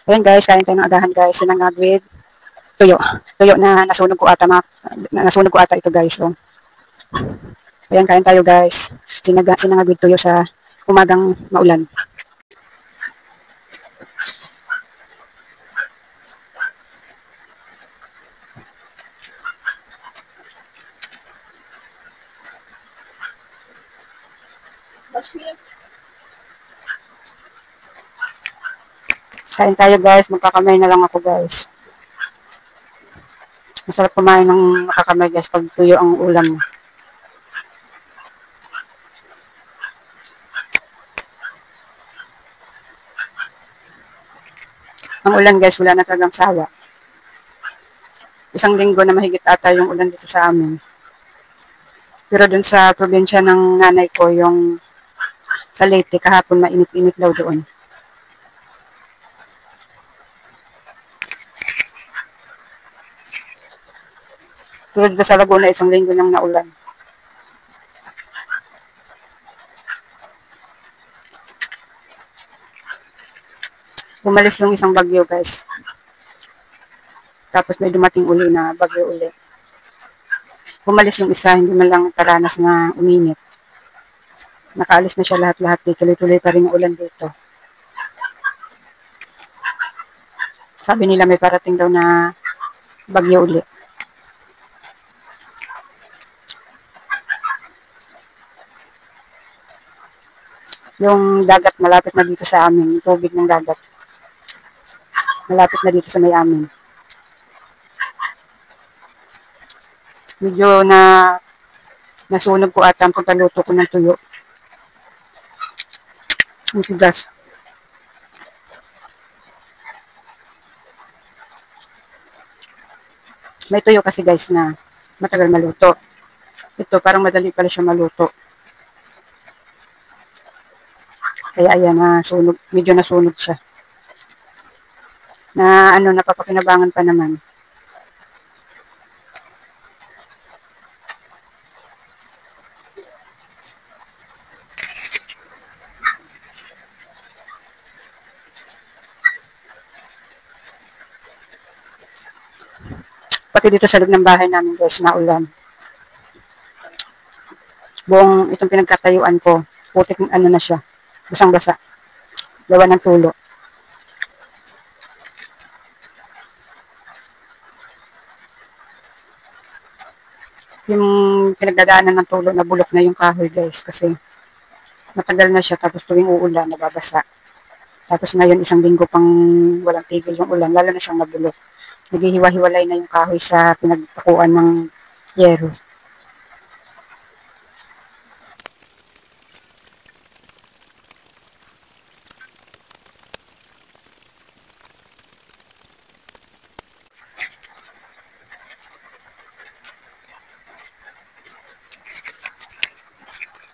Ayan guys, kain tayo ng agahan guys. Sinangag with tuyo. Tuyo na nasunog ko ata, nasunog ko ata ito guys. So, ayan, kain tayo guys. Sinangag with tuyo sa umagang maulan. Kain tayo guys, magkakamay na lang ako guys. Masarap kumain ng makakamay guys pag tuyo ang ulam. Ang ulan guys, wala na talagang sawa. Isang linggo na mahigit ata yung ulan dito sa amin. Pero dun sa probinsya ng nanay ko, yung sa Leyte, kahapon mainit-init daw doon. Pero dito sa Laguna, isang linggo nang naulan. Umalis yung isang bagyo guys. Tapos may dumating uli na bagyo uli. Umalis yung isa, hindi man lang taranas na uminit. Nakaalis na siya lahat-lahat. Tuloy-tuloy pa rin yung ulan dito. Sabi nila may parating daw na bagyo uli. Yung dagat malapit na dito sa amin. Yung tubig ng dagat. Malapit na dito sa may amin. Medyo nasunog ko ata ang pagkaluto ko ng tuyo. Ang tigas. May tuyo kasi guys na matagal maluto. Ito parang madali pala siya maluto. Kaya ayan, medyo nasunog siya. Napapakinabangan pa naman. Pati dito sa loob ng bahay namin guys, naulan. Buong itong pinagkatayuan ko, putik na siya. Basang-basa. Gawa ng tulo. Yung pinagdadaanan ng tulo, nabulok na yung kahoy guys kasi matagal na siya tapos tuwing uulan, nababasa. Tapos ngayon isang linggo pang walang tigil yung ulan, lalo na siyang nabulok. Naghihiwa-hiwalay na yung kahoy sa pinagpakuan ng yero.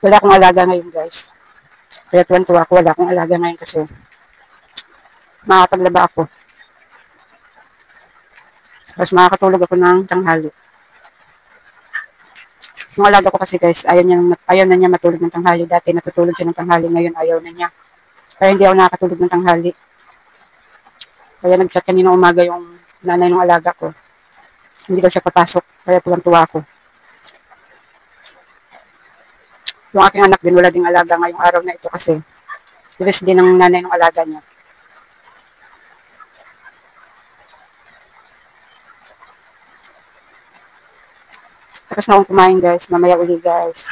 Wala akong alaga ngayon guys. Kaya tuwan-tuwa ako, wala akong alaga ngayon kasi makakapaglaba ako. Tapos makakatulog ako ng tanghali. Yung alaga ko kasi guys, ayaw na niya matulog ng tanghali. Dati natutulog siya ng tanghali, ngayon ayaw na niya. Kaya hindi ako nakakatulog ng tanghali. Kaya nag-chat kanina umaga yung nanay ng alaga ko. Hindi daw siya papasok, kaya tuwang-tuwa ako. Yung aking anak din, wala ding alaga ngayong araw na ito kasi bilis din ng nanay ng alaga niya. Tapos na akong kumain guys, mamaya uli guys.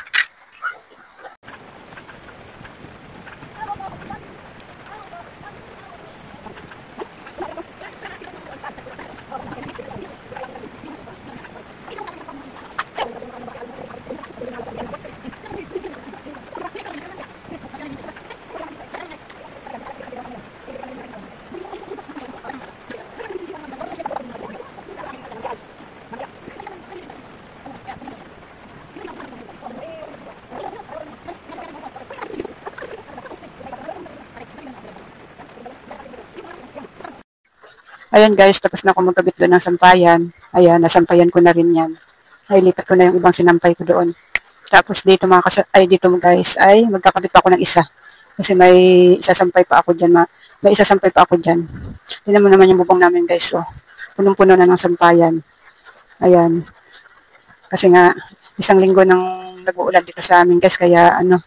Ayan guys, tapos na ako magkabit doon ng sampayan. Ayan, nasampayan ko na rin yan. Ay, lipat ko na yung ibang sinampay ko doon. Tapos dito dito guys, ay magkakabit ako ng isa. Kasi may isasampay pa ako dyan. May isasampay pa ako dyan. Tingnan mo naman yung bubong namin guys. Oh. Punong-puno na ng sampayan. Ayan. Kasi nga, isang linggo nang nag-uulan dito sa amin guys. Kaya ano,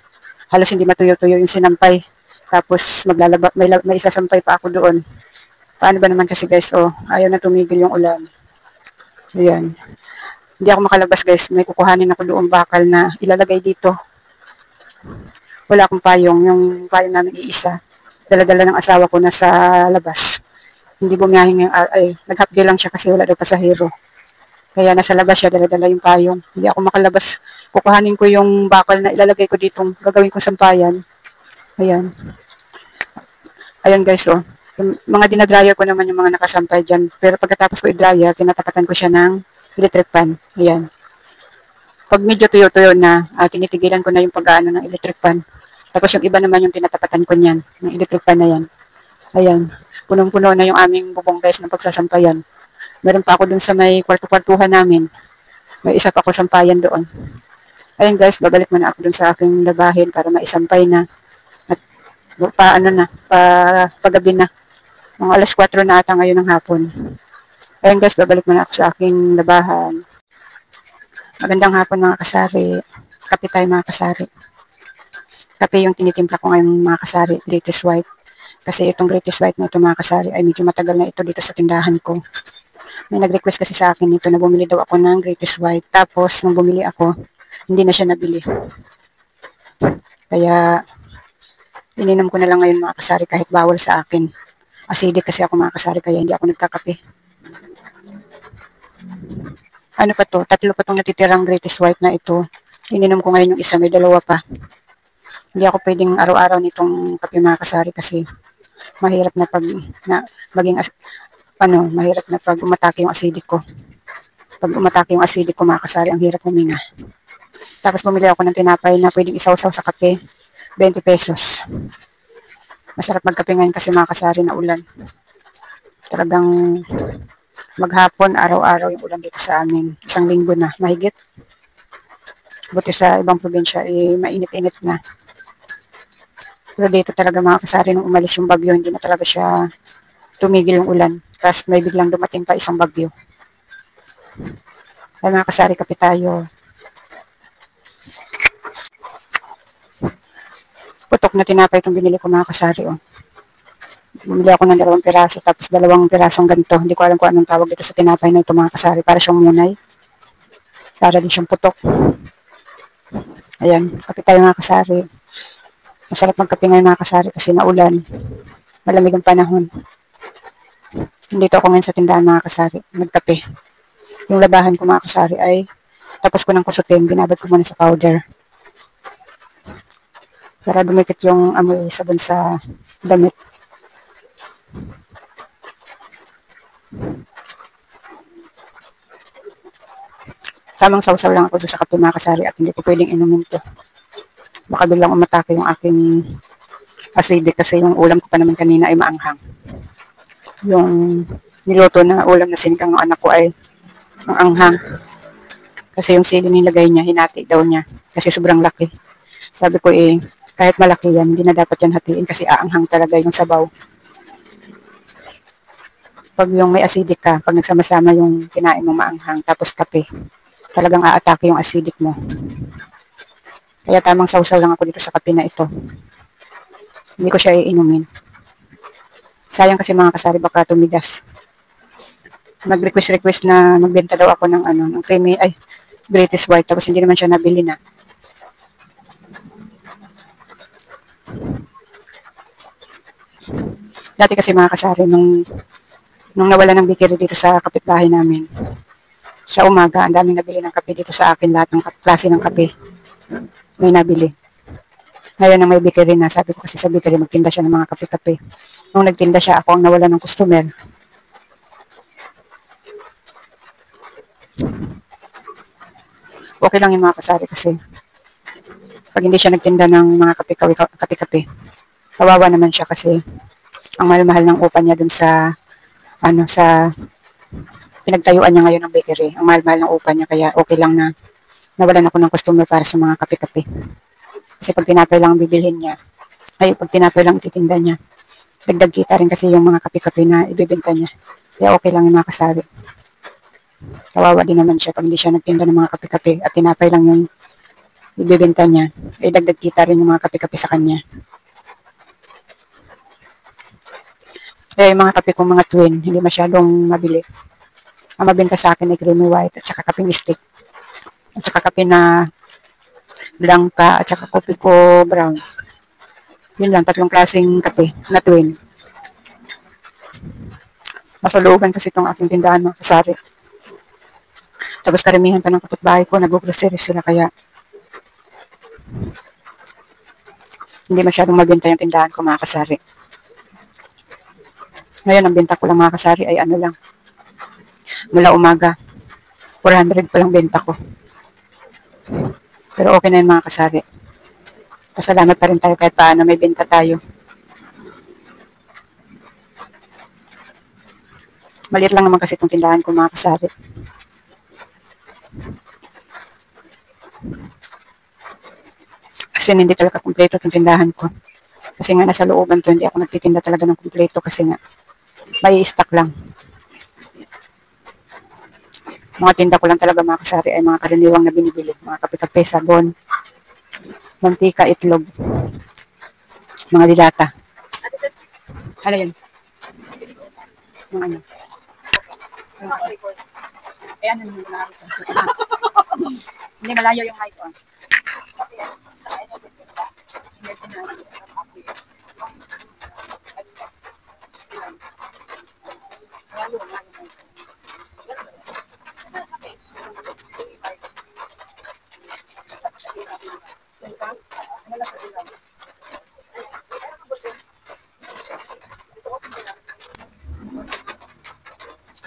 halos hindi matuyo-tuyo yung sinampay. Tapos may isasampay pa ako doon. Paano ba naman kasi guys, oh, ayaw na tumigil yung ulan. Ayan. Hindi ako makalabas guys. May kukuhanin ako doon bakal na ilalagay dito. Wala akong payong. Yung payong namin iisa. Dala-dala ng asawa ko na sa labas. Hindi bumiyahe ngayong nag-half day lang siya kasi wala daw pasahero. Kaya nasa labas siya, dala-dala yung payong. Hindi ako makalabas. Kukuhanin ko yung bakal na ilalagay ko dito. Gagawin ko sampayan. Ayan. Ayan guys, oh. Yung mga dinadryer ko naman yung mga nakasampay dyan. Pero pagkatapos ko i-dryer, tinatapatan ko siya ng electric fan. Ayan. Pag medyo tuyo-tuyo na, tinitigilan ko na yung pag-aano ng electric fan. Tapos yung iba naman yung tinatapatan ko niyan, ng electric fan na yan. Ayan. Punong-puno na yung aming bubong guys ng pagsasampayan. Meron pa ako dun sa may kwarto-kwartuhan namin. May isa pa ako sampayan doon. Ayan guys, babalik muna ako dun sa aking labahin para maisampay na. At pagabi na. Mga alas 4 na ata ngayon ng hapon. Ayan guys, babalik muna ako sa aking labahan. Magandang hapon mga kasari. Kape tayo mga kasari. Kape yung tinitimpla ko ngayon mga kasari, Greatest White. Kasi itong Greatest White na ito mga kasari ay medyo matagal na ito dito sa tindahan ko. May nag-request kasi sa akin nito na bumili daw ako ng Greatest White. Tapos nung bumili ako, hindi na siya nabili. Kaya ininom ko na lang ngayon mga kasari kahit bawal sa akin. Acidic kasi ako mga kasari kaya hindi ako nagkakape. Ano pa to? 3 pa itong natitirang Greatest White na ito. Ininom ko ngayon yung isa, may 2 pa. Hindi ako pwedeng araw-araw nitong kape mga kasari kasi mahirap na mahirap na pag umatake yung acidic ko. Pag umatake yung acidic ko mga kasari, ang hirap huminga. Tapos bumili ako ng tinapay na pwedeng isawsaw sa kape, 20 pesos. Masarap magkape ngayon kasi mga kasari na ulan. Talagang maghapon, araw-araw yung ulan dito sa amin. Isang linggo na, mahigit. Buti sa ibang probinsya, mainit-init na. Pero dito talaga mga kasari, nung umalis yung bagyo, hindi na talaga siya tumigil yung ulan. Tapos may biglang dumating pa isang bagyo. Kaya mga kasari, kape tayo. Putok na tinapay itong binili ko mga kasari. Oh. Bumili ako ng 2 piraso, tapos 2 pirasong ganito. Hindi ko alam kung anong tawag dito sa tinapay na ito mga kasari. Para siyang munay. Para din siyang putok. Ayan, kape tayo mga kasari. Masarap magkape ngayon mga kasari kasi naulan. Malamig ang panahon. Nandito ako ngayon sa tindahan mga kasari. Nagkape. Yung labahan ko mga kasari ay tapos ko ng kusutin. Binabad ko muna sa powder. Para dumikit yung amoy sabon sa damit. Tamang sausaw lang ako sa kape mga kasari at hindi ko pwedeng inumin to. Baka biglang umatake yung aking acidic kasi yung ulam ko pa naman kanina ay maanghang. Yung niluto na ulam na sinigang ng anak ko ay ang anghang. Kasi yung sili nilagay niya, hinati daw niya. Kasi sobrang laki. Sabi ko kahit malaki yan, hindi na dapat yan hatiin kasi aanghang talaga yung sabaw. Pag yung may acidic ka, pag nagsama-sama yung kinain mo maanghang, tapos kape, talagang aatake yung acidic mo. Kaya tamang sausaw lang ako dito sa kape na ito. Hindi ko siya iinumin. Sayang kasi mga kasari baka tumigas. Nag-request na magbenta daw ako ng creamy, Greatest White, tapos hindi naman siya nabili na. Dati kasi mga kasari, nung nawala ng bakery dito sa kapitbahay namin, sa umaga, ang daming nabili ng kape dito sa akin, lahat ng klase ng kape may nabili. Ngayon na may bakery na, sabi ko kasi sa bakery, magtinda siya ng mga kape-kape. Nung nagtinda siya, ako ang nawala ng customer. Okay lang yung mga kasari kasi pag hindi siya nagtinda ng mga kape-kape, kawawa naman siya kasi ang mahal-mahal ng upa niya dun sa pinagtayuan niya ngayon ng bakery. Ang mahal-mahal ng upa niya kaya okay lang na nawalan ako ng customer para sa mga kape-kape. Kasi pag tinapay lang bibilhin niya, Ay, pag tinapay lang ititinda niya. Dagdag kita rin kasi yung mga kape-kape na ibibenta niya. Kaya okay lang yung mga kasari. Kawawa din naman siya pag hindi siya nagtinda ng mga kape-kape at tinapay lang yung ibibenta niya. Eh, dagdag kita rin yung mga kape-kape sa kanya. Kaya yung mga kape kong mga twin, hindi masyadong mabili. Ang mabenta sa akin ay creamy white at saka kapeng stick. At saka kape na blanca at saka kopi ko brown. Yun lang, tatlong klaseng kape na twin. Masalooban kasi itong aking tindahan mga kasari. Tapos karamihan pa ng kapitbahay ko, nag-grocery sila kaya hindi masyadong mabenta yung tindahan ko mga kasari. Ngayon, ang benta ko lang mga kasari ay ano lang. Mula umaga, 400 pa lang benta ko. Pero okay na yun mga kasari. Pasalamat pa rin tayo kahit paano may benta tayo. Maliit lang naman kasi itong tindahan ko mga kasari. Kasi hindi talaga kumpleto itong tindahan ko. Kasi nga nasa looban to, hindi ako nagtitinda talaga ng kumpleto kasi nga may stock lang. Mga tinda ko lang talaga mga kasari ay mga karaniwang na binibili. Mga kape-kape, sabon, mantika, itlog, mga dilata. Ano yun? Mga ano? Ayan, hindi malayo. Hindi malayo yung mic ko.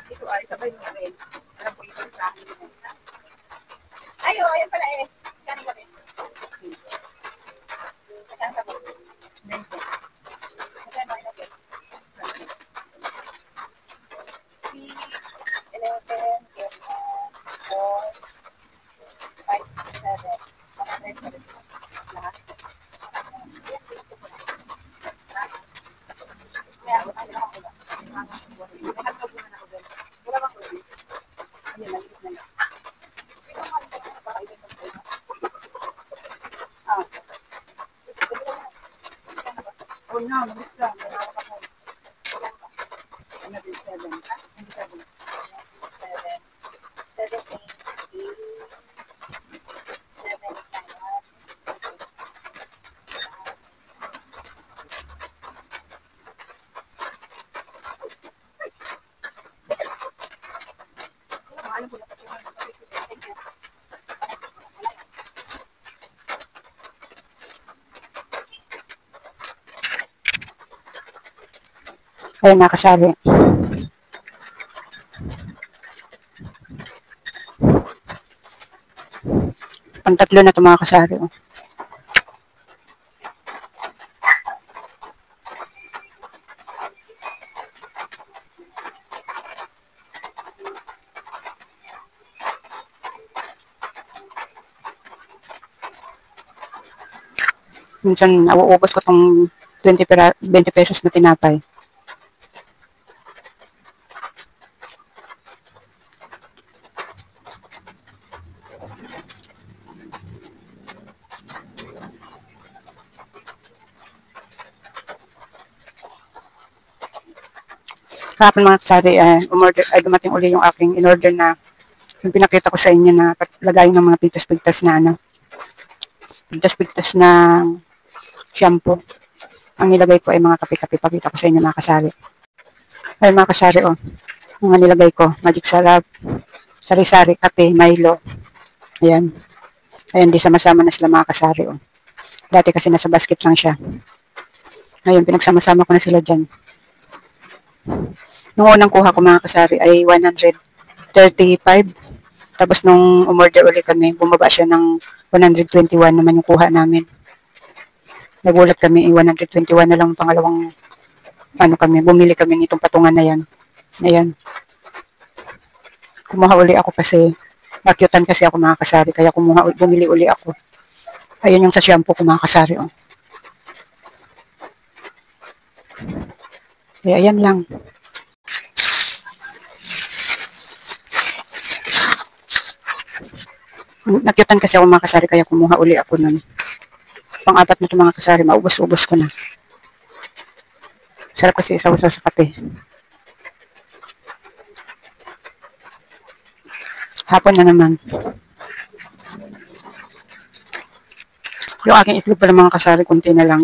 Ito ay sabay mo rin. Alam ko yung sa akin. Ay, oh, ayan pala eh. Kanin kami. Saan sa po? Bento. Saan ba ito? 3, 11, 4, 5, 7, lahat. Oh no, mabilis lang. Another 7. 7. 7, 8, 9. Ayun, nakasali. Pang-tatlo na ito mga kasari. Oh. Minsan, nauubos ko itong 20 pesos na tinapay. Kahapon mga kasari, dumating uli yung aking in-order na yung pinakita ko sa inyo na lagayin ng mga pitas-pitas na pitas-pitas na shampoo. Ang nilagay ko ay mga kape-kape. Pakita ko sa inyo mga kasari. Ay mga kasari, oh. Mga nilagay ko, Magic Sarap, Sari-Sari, Kape, Milo. Ayan. Ayan, di sama-sama na sila mga kasari, oh. Dati kasi nasa basket lang siya. Ngayon, pinagsama-sama ko na sila dyan. Nung unang kuha ko mga kasari ay 135. Tapos nung umorder ulit kami, bumaba siya ng 121 naman yung kuha namin. Nagulat kami, 121 na lang pangalawang bumili kami nitong patungan na yan. Ayan. Kumuha uli ako kasi, nakyutan kasi ako mga kasari, kaya bumili uli ako. Ayun yung sa shampoo ko mga kasari, oh. Kaya yan lang. Nakyutan kasi ako mga kasari, kaya kumuha uli ako nun. Pang-apat na ito mga kasari, maubos-ubos ko na. Sarap kasi isaw-saw sa kape. Hapon na naman. Yung aking itlog pala mga kasari, kunti na lang.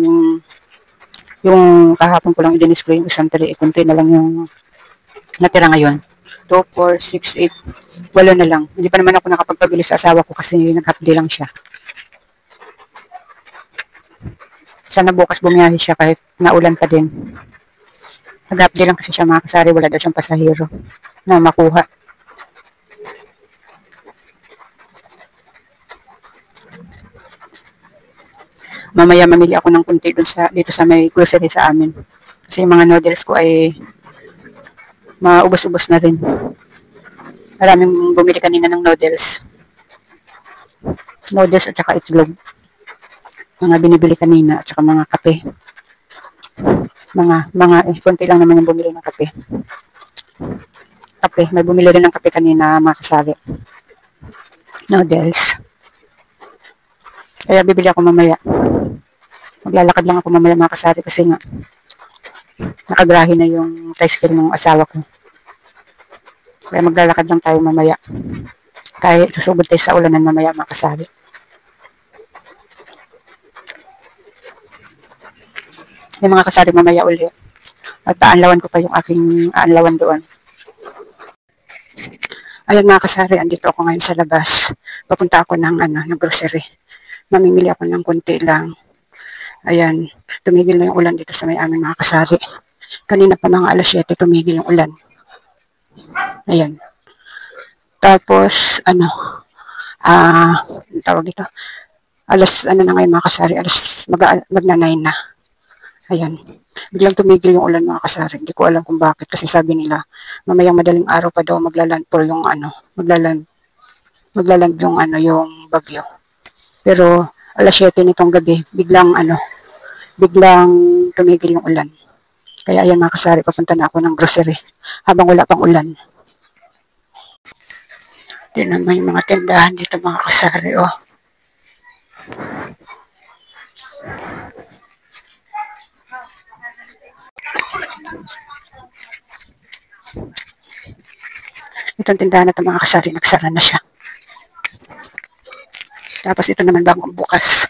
Yung kahapon ko lang i-display yung isang tali, kunti na lang yung natira ngayon. 2, 4, 6, 8, 8 na lang. Hindi pa naman ako nakapagpabili sa asawa ko kasi nag-half-day lang siya. Sana bukas bumiyahe siya kahit naulan pa din. Nag-half-day lang kasi siya mga kasari, wala daw siyang pasahero na makuha. Mamaya mamili ako ng kunti dito sa may grocery sa amin. Kasi yung mga noodles ko ay maubos-ubos na rin. Maraming bumili kanina ng noodles. Noodles at saka itlog. Mga binibili kanina at saka mga kape. Konti lang naman yung bumili ng kape. May bumili rin ng kape kanina mga kasari. Noodles. Kaya bibili ako mamaya. Maglalakad lang ako mamaya mga kasari kasi nga nakagrahe na yung tricycle ng asawa ko. Kaya maglalakad lang tayo mamaya. Kaya susugod tayo sa ulanan mamaya mga kasari. May mga kasari mamaya uli. At aanlawan ko pa yung aking aanlawan doon. Ayan mga kasari, andito ako ngayon sa labas. Papunta ako ng grocery. Mamimili ako ng konti lang. Ayan, tumigil na yung ulan dito sa may amin mga kasari. Kanina pa mga alas 7, tumigil yung ulan. Ayan. Tapos, tawag dito, na ngayon mga kasari, magna-9 na. Ayan. Biglang tumigil yung ulan mga kasari. Hindi ko alam kung bakit kasi sabi nila, mamayang madaling araw pa daw maglalandfall yung maglaland yung bagyo. Pero alas 7 nitong gabi, biglang tumigil yung ulan. Kaya ayan mga kasari, papunta na ako ng grocery habang wala pang ulan. Tingnan mo yung mga tindahan dito mga kasari, oh. Itong tindahan na ito mga kasari, nagsara na siya. Tapos ito naman bagong bukas.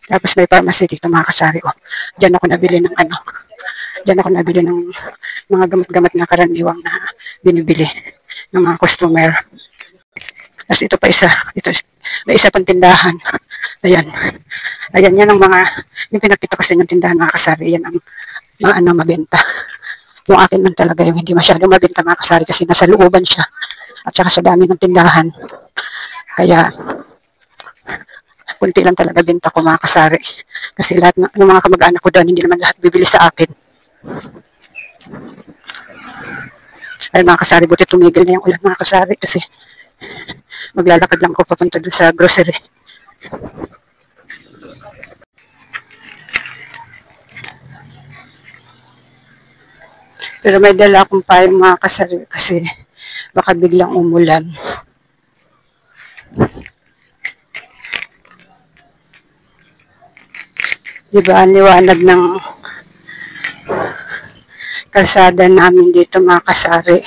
Tapos may pharmacy dito mga kasari, oh. Diyan ako nabili ng mga gamot-gamot na karaniwang na binibili ng mga customer. Tapos ito pa isa, may isa pang tindahan. Ayan. Ayan, yan ang yung pinakita ko sa inyong tindahan mga kasari, yan ang mabenta. Yung akin man talaga yung hindi masyadong mabenta mga kasari kasi nasa looban siya. At saka sa dami ng tindahan. Kaya, kunti lang talaga benta ko mga kasari. Kasi lahat ng mga kamag-anak ko doon, hindi naman lahat bibili sa akin. Ay mga kasari, buti tumigil na yung ulan mga kasari kasi maglalakad lang ako papunta doon sa grocery. Pero may dala akong payong mga kasari kasi baka biglang umulan. Diba, ang liwanag ng kalsada namin dito mga kasari.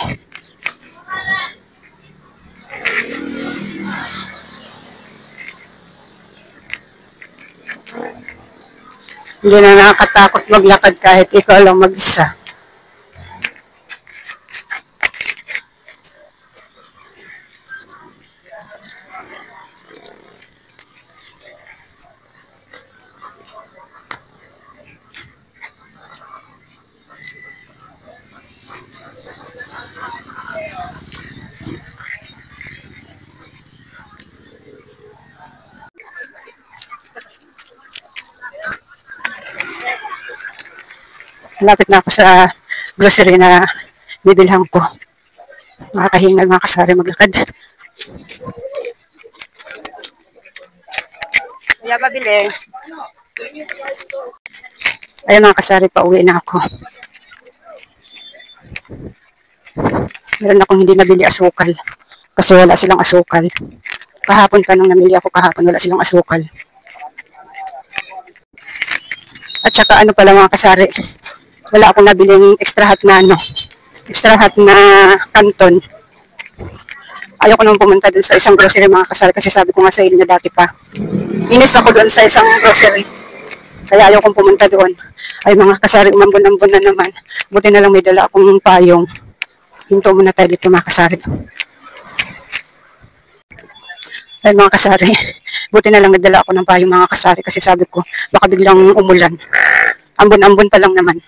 Hindi na nakakatakot maglakad kahit ikaw lang mag-isa. Malapit na ako sa grocery na bibilhan ko. Makakahingal mga kasari maglakad. Kaya babili. Ayun mga kasari, pauwi na ako. Meron akong hindi nabili asukal. Kasi wala silang asukal. Kahapon pa nung namili ako kahapon, wala silang asukal. At saka ano pala mga kasari, wala akong nabiling extra hot na extra hot na kanton. Ayoko naman pumunta dun sa isang grocery mga kasari kasi sabi ko nga sa inyo dati pa. Inis ako doon sa isang grocery. Kaya ayokong pumunta doon. Ay mga kasari, umambon-ambon na naman. Buti na lang may dala akong payong. Hinto muna tayo dito mga kasari. Ay mga kasari, buti na lang nagdala ako ng payong mga kasari kasi sabi ko baka biglang umulan. Ambon-ambon pa lang naman.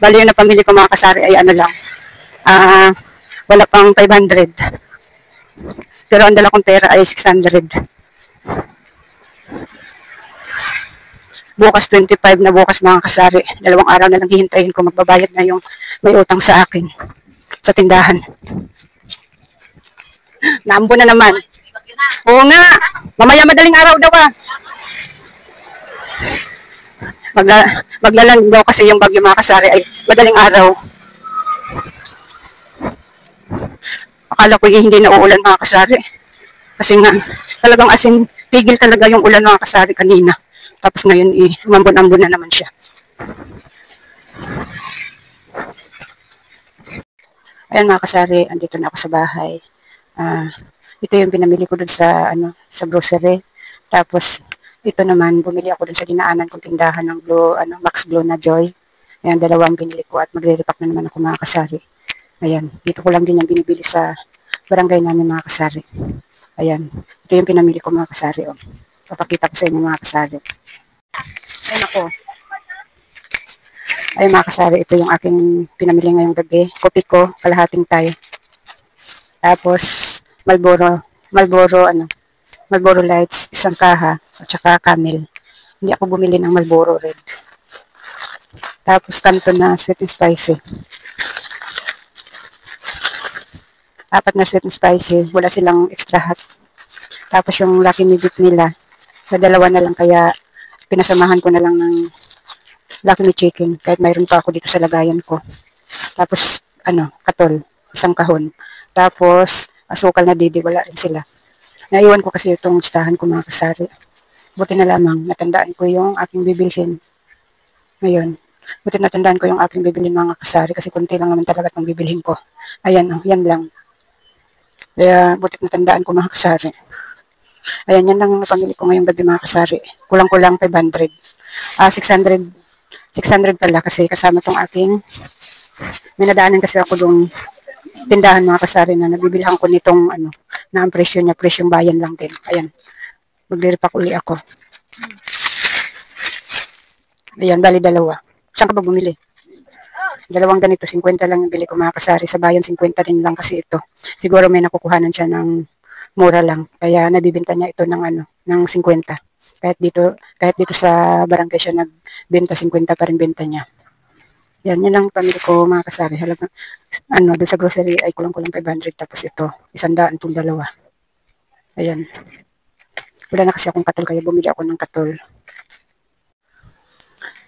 Bali yung napamili ko mga kasari ay ano lang. Wala pang 500. Pero ang dala kong pera ay 600. Bukas 25 na bukas mga kasari. 2 araw na lang hihintayin ko magbabayad na yung may utang sa akin sa tindahan. Naambon na naman. Oo nga. Mamaya madaling araw daw Maglalang daw kasi yung bagyo mga kasari ay madaling araw. Akala ko hindi na uulan mga kasari. Kasi nga, talagang asin, tigil talaga yung ulan mga kasari kanina. Tapos ngayon, umambon-ambon na naman siya. Ayan mga kasari, andito na ako sa bahay. Ito yung pinamili ko dun sa, sa grocery. Tapos, ito naman, bumili ako dun sa dinaanan kong tindahan ng Max Glow na Joy. Ayan, 2 binili ko at magre-repack na naman ako mga kasari. Ayan, dito ko lang din yung binibili sa barangay namin mga kasari. Ayan, ito yung pinamili ko mga kasari. Papakita ko sa inyo mga kasari. Ayan ako. Ayan mga kasari, ito yung aking pinamili ngayong gabi. Kopi ko, kalahating Thai. Tapos, Marlboro Lights, isang kaha, at saka Camel. Hindi ako bumili ng Marlboro Red. Tapos, kanto na sweet and spicy. 4 na sweet and spicy, wala silang extra hot. Tapos yung Lucky Me Dip nila, sa 2 na lang kaya pinasamahan ko na lang ng Lucky Me Chicken kahit mayroon pa ako dito sa lagayan ko. Tapos katol, isang kahon. Tapos asukal na didi, wala rin sila. Naiwan ko kasi itong listahan ko mga kasari. Buti na lamang natandaan ko yung aking bibilhin. Ngayon, buti natandaan ko yung aking bibilhin mga kasari kasi kunti lang naman talaga itong bibilhin ko. Ayan yan lang. Kaya buti natandaan ko mga kasari. Ayan, yan lang napamili ko ngayong gabi mga kasari. Kulang-kulang 500. 600 pala kasi kasama tong aking may nadaanan kasi ako doon tindahan mga kasari na nabibilhan ko nitong na ang presyo niya, presyong bayan lang din. Ayan, magre-repack uli ako. Ayan, bali 2. Saan ka ba bumili? 2 ganito, 50 lang yung bili ko mga kasari. Sa bayan, 50 din lang kasi ito. Siguro may nakukuhanan siya ng mura lang. Kaya nabibenta niya ito ng ng 50. Kahit dito sa barangay siya nagbenta, 50 pa rin benta niya. Yan lang pamili ko mga kasari. Halagang, doon sa grocery ay kulang-kulang 500. Tapos ito, 100 itong 2. Ayan. Wala na kasi akong katol, kaya bumili ako ng katol.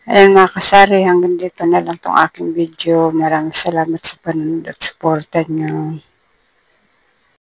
Ayan mga kasari, hanggang dito na lang tong aking video. Maraming salamat sa panonood at supportan nyo.